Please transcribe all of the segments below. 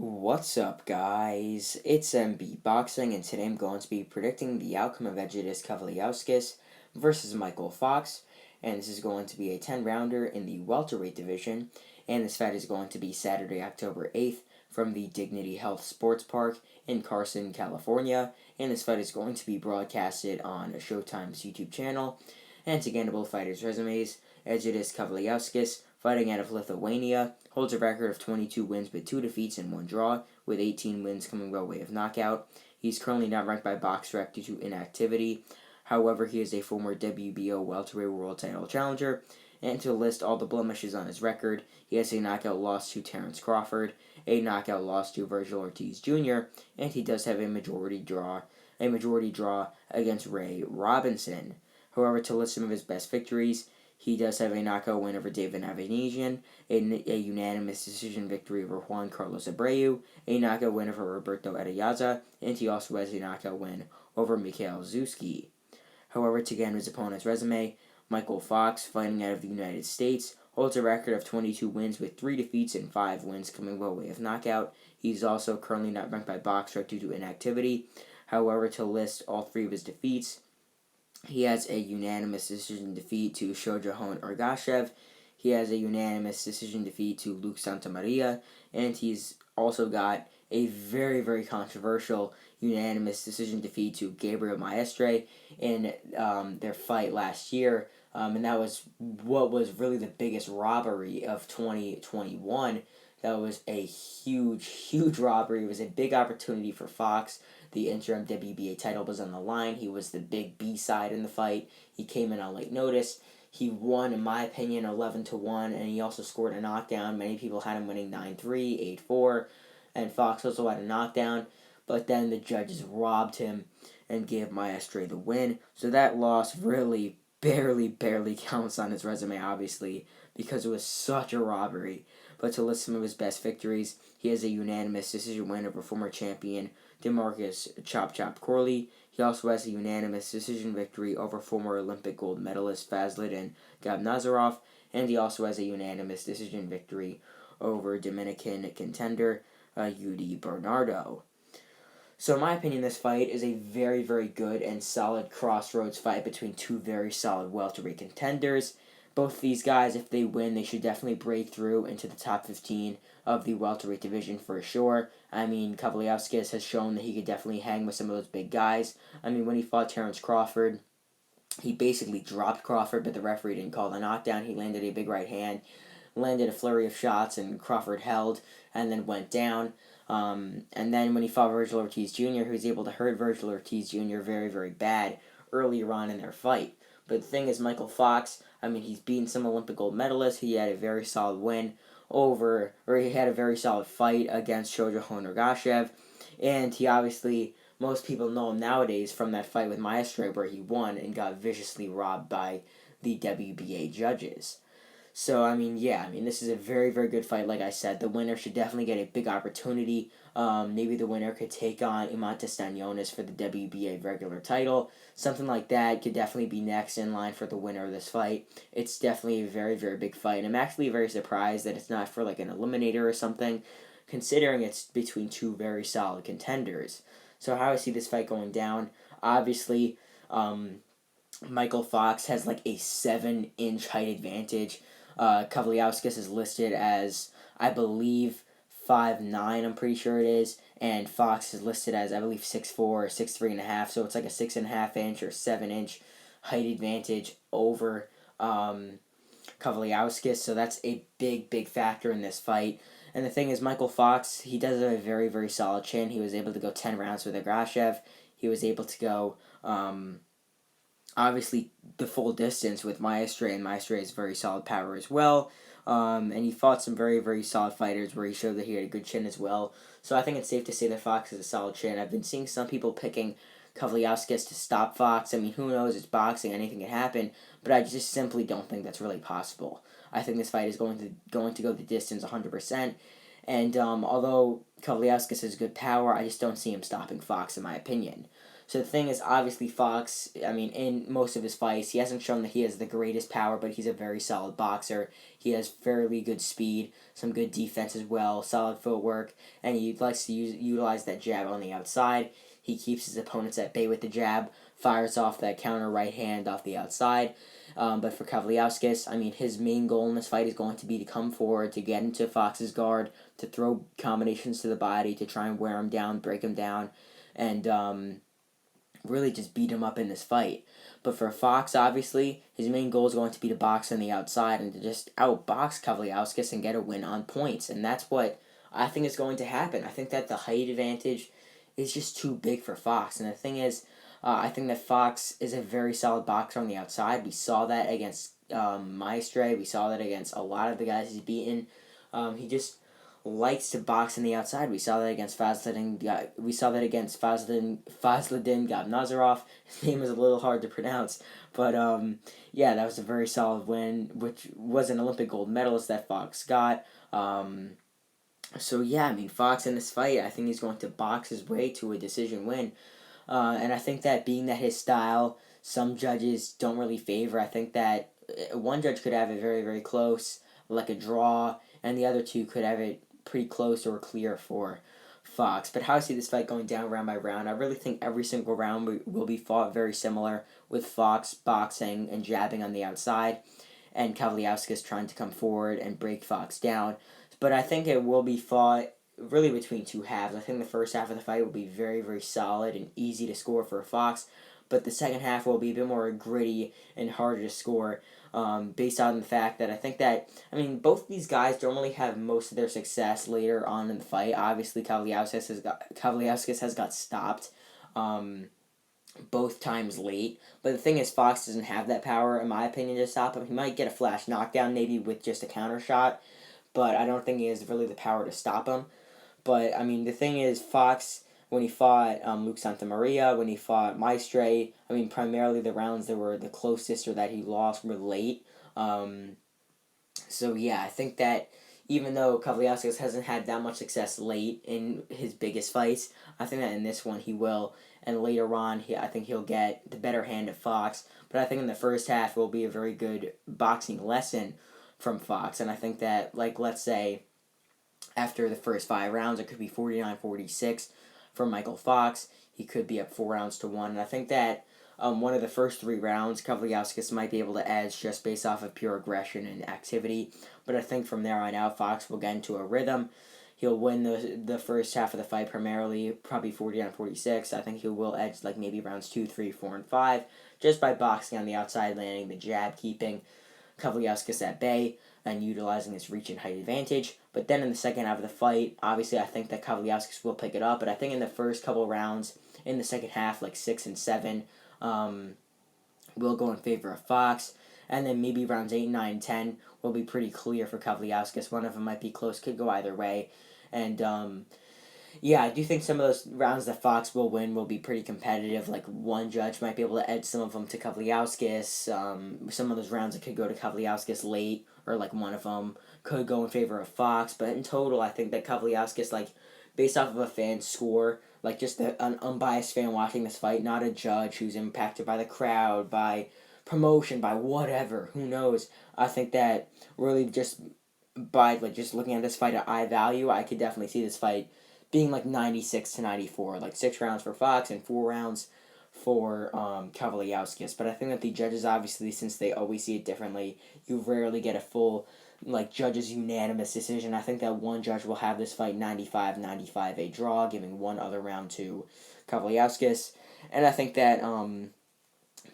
What's up, guys? It's MB Boxing, and today I'm going to be predicting the outcome of Egidijus Kavaliauskas versus Mykal Fox, and this is going to be a 10-rounder in the welterweight division, and this fight is going to be Saturday, October 8th from the Dignity Health Sports Park in Carson, California, and this fight is going to be broadcasted on Showtime's YouTube channel. And to get into both fighters' resumes, Egidijus Kavaliauskas, fighting out of Lithuania, holds a record of 22 wins with 2 defeats and 1 draw, with 18 wins coming by way of knockout. He's currently not ranked by BoxRec due to inactivity. However, he is a former WBO welterweight world title challenger. And to list all the blemishes on his record, he has a knockout loss to Terence Crawford, a knockout loss to Virgil Ortiz Jr., and he does have a majority draw against Ray Robinson. However, to list some of his best victories, he does have a knockout win over David Navanijian, a unanimous decision victory over Juan Carlos Abreu, a knockout win over Roberto Ariaza, and he also has a knockout win over Mykal Fox. However, to get his opponent's resume, Mykal Fox, fighting out of the United States, holds a record of 22 wins with 3 defeats and 5 wins coming by way of knockout. He's also currently not ranked by BoxRec due to inactivity. However, to list all 3 of his defeats, he has a unanimous decision defeat to Shojahan Ergashev. He has a unanimous decision defeat to Luke Santamaria. And he's also got a very, very controversial unanimous decision defeat to Gabriel Maestre in their fight last year. And that was what was really the biggest robbery of 2021. That was a huge, huge robbery. It was a big opportunity for Fox. The interim WBA title was on the line. He was the big B-side in the fight. He came in on late notice. He won, in my opinion, 11-1, and he also scored a knockdown. Many people had him winning 9-3, 8-4, and Fox also had a knockdown. But then the judges robbed him and gave Maestre the win. So that loss really barely counts on his resume, obviously, because it was such a robbery. But to list some of his best victories, he has a unanimous decision win over former champion DeMarcus Chop Chop Corley. He also has a unanimous decision victory over former Olympic gold medalist Fazlidin Gabnazarov, and he also has a unanimous decision victory over Dominican contender Yudi Bernardo. So in my opinion, this fight is a very, very good and solid crossroads fight between 2 very solid welterweight contenders. Both these guys, if they win, they should definitely break through into the top 15 of the welterweight division for sure. I mean, Kavaliauskas has shown that he could definitely hang with some of those big guys. I mean, when he fought Terence Crawford, he basically dropped Crawford, but the referee didn't call the knockdown. He landed a big right hand, landed a flurry of shots, and Crawford held and then went down. And then when he fought Virgil Ortiz Jr., he was able to hurt Virgil Ortiz Jr. very, very bad earlier on in their fight. But the thing is, Mykal Fox, I mean, he's beaten some Olympic gold medalists. He had a very solid win he had a very solid fight against Shojahan Ergashev. And he obviously, most people know him nowadays from that fight with Maestre where he won and got viciously robbed by the WBA judges. So, this is a very, very good fight, like I said. The winner should definitely get a big opportunity. Maybe the winner could take on Imantas Stanionis for the WBA regular title. Something like that could definitely be next in line for the winner of this fight. It's definitely a very, very big fight. I'm actually very surprised that it's not for like an eliminator or something, considering it's between 2 very solid contenders. So how I see this fight going down, obviously, Mykal Fox has like a 7-inch height advantage. Kavaliauskas is listed as, I believe, 5'9", I'm pretty sure it is, and Fox is listed as, I believe, 6'4", or 6'3.5", so it's like a 6.5 inch or 7-inch height advantage over Kavaliauskas, so that's a big factor in this fight. And the thing is, Mykal Fox, he does have a very, very solid chin. He was able to go 10 rounds with Ergashev. He was able to go obviously the full distance with Maestre, and Maestre has very solid power as well. And he fought some very, very solid fighters where he showed that he had a good chin as well. So I think it's safe to say that Fox has a solid chin. I've been seeing some people picking Kavaliauskas to stop Fox. I mean, who knows? It's boxing. Anything can happen. But I just simply don't think that's really possible. I think this fight is going to go the distance 100%. And although Kavaliauskas has good power, I just don't see him stopping Fox, in my opinion. So the thing is, obviously Fox, I mean, in most of his fights, he hasn't shown that he has the greatest power, but he's a very solid boxer. He has fairly good speed, some good defense as well, solid footwork, and he likes to utilize that jab on the outside. He keeps his opponents at bay with the jab, fires off that counter right hand off the outside. But for Kavaliauskas, I mean, his main goal in this fight is going to be to come forward, to get into Fox's guard, to throw combinations to the body, to try and wear him down, break him down, and really just beat him up in this fight. But for Fox, obviously, his main goal is going to be to box on the outside and to just outbox Kavaliauskas and get a win on points. And that's what I think is going to happen. I think that the height advantage is just too big for Fox. And the thing is, I think that Fox is a very solid boxer on the outside. We saw that against Maestre. We saw that against a lot of the guys he's beaten. He just likes to box on the outside. We saw that against Fazladin Gabnazarov. His name is a little hard to pronounce, but yeah, that was a very solid win, which was an Olympic gold medalist that Fox got. So yeah, I mean, Fox in this fight, I think he's going to box his way to a decision win. And I think that being that his style, some judges don't really favor. I think that one judge could have it very, very close, like a draw, and the other two could have it pretty close or clear for Fox. But how I see this fight going down round by round, I really think every single round will be fought very similar, with Fox boxing and jabbing on the outside, and Kavaliauskas trying to come forward and break Fox down. But I think it will be fought really between two halves. I think the first half of the fight will be very, very solid and easy to score for Fox, but the second half will be a bit more gritty and harder to score, based on the fact that I think that, I mean, both these guys normally have most of their success later on in the fight. Obviously, Kavaliauskas has got stopped both times late, but the thing is, Fox doesn't have that power, in my opinion, to stop him. He might get a flash knockdown, maybe with just a counter shot, but I don't think he has really the power to stop him. But, I mean, the thing is, Fox, when he fought Luke Santamaria, when he fought Maestre, I mean, primarily the rounds that were the closest or that he lost were late. So, yeah, I think that even though Kavaliauskas hasn't had that much success late in his biggest fights, I think that in this one he will. And later on, I think he'll get the better hand of Fox. But I think in the first half, it will be a very good boxing lesson from Fox. And I think that, like, let's say, after the first 5 rounds, it could be 49-46 for Mykal Fox. He could be up 4-1. And I think that one of the first 3 rounds, Kavaliauskas might be able to edge just based off of pure aggression and activity. But I think from there on out, Fox will get into a rhythm. He'll win the first half of the fight primarily, probably 49-46. I think he will edge like maybe rounds 2, 3, 4, and 5, just by boxing on the outside, landing the jab, keeping Kavaliauskas at bay, and utilizing his reach and height advantage. But then in the second half of the fight, obviously I think that Kavaliauskas will pick it up, but I think in the first couple rounds, in the second half, like 6 and 7, will go in favor of Fox. And then maybe rounds 8, 9, 10 will be pretty clear for Kavaliauskas. One of them might be close, could go either way. And yeah, I do think some of those rounds that Fox will win will be pretty competitive. Like, one judge might be able to edge some of them to Kavaliauskas. Some of those rounds that could go to Kavaliauskas late, or like one of them could go in favor of Fox. But in total, I think that Kavaliauskas, like, based off of a fan's score, like just an unbiased fan watching this fight, not a judge who's impacted by the crowd, by promotion, by whatever, who knows. I think that really just by like just looking at this fight at eye value, I could definitely see this fight being like 96-94, like 6 rounds for Fox and 4 rounds for Kavaliauskas. But I think that the judges, obviously, since they always see it differently, you rarely get a full like judges unanimous decision. I think that one judge will have this fight 95-95, a draw, giving one other round to Kavaliauskas, and I think that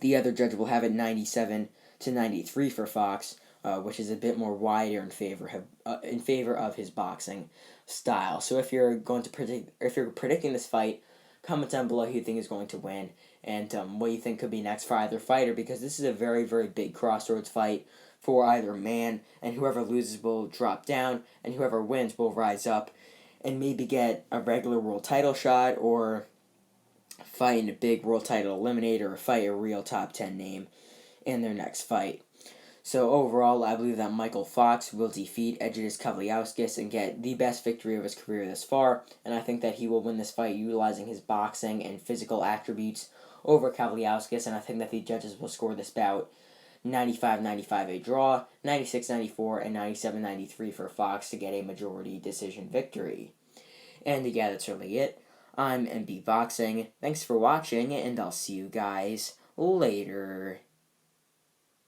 the other judge will have it 97-93 for Fox, which is a bit more wider in favor of his boxing style. So if you're predicting this fight, comment down below who you think is going to win and what you think could be next for either fighter, because this is a very, very big crossroads fight for either man, and whoever loses will drop down, and whoever wins will rise up and maybe get a regular world title shot, or fight in a big world title eliminator, or fight a real top 10 name in their next fight. So overall, I believe that Mykal Fox will defeat Egidijus Kavaliauskas and get the best victory of his career thus far, and I think that he will win this fight utilizing his boxing and physical attributes over Kavaliauskas, and I think that the judges will score this bout 95-95 a draw, 96-94, and 97-93 for Fox to get a majority decision victory. And yeah, that's really it. I'm MB Boxing. Thanks for watching, and I'll see you guys later.